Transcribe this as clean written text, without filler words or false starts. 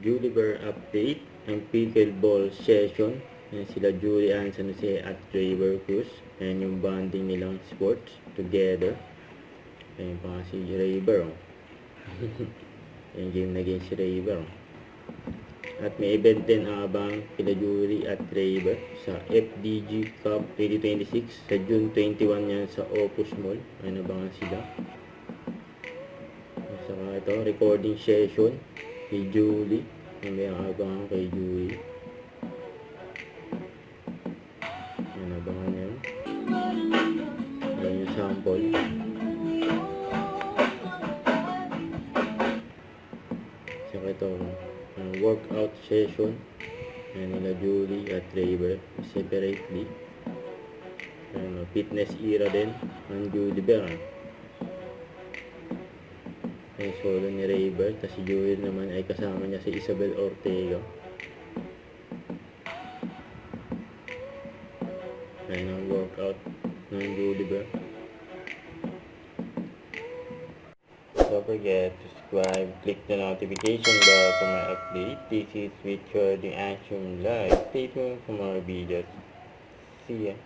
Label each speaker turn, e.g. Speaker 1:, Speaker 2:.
Speaker 1: Julie update and pickleball session. Yan sila Julian San Jose at Trevor Cruz. Yan yung bonding nilang sports together. Yan pa si Trevor. Oh. Yan game na game si Trevor. Oh. At may event din abang kila Julie at Trevor sa FDG Cup 2026 sa June 21 yan sa Opus Mall. Ano ba sila? Saka ito, recording session kay Julie. May abangan kay Julie. Yan, abangan yan. Yan yung sample. Saka ito, workout session. Yan nila Julie at Trevor separately. Yan, fitness era din ng Julie Bear. Ay solo ni Rayber, tapos si Joel naman ay kasama niya si Isabel Ortega. Ayan ang workout ng Julie. Don't forget to subscribe, click the notification bell for my update. This is Richard the Action Live. Stay tuned for more videos. See ya.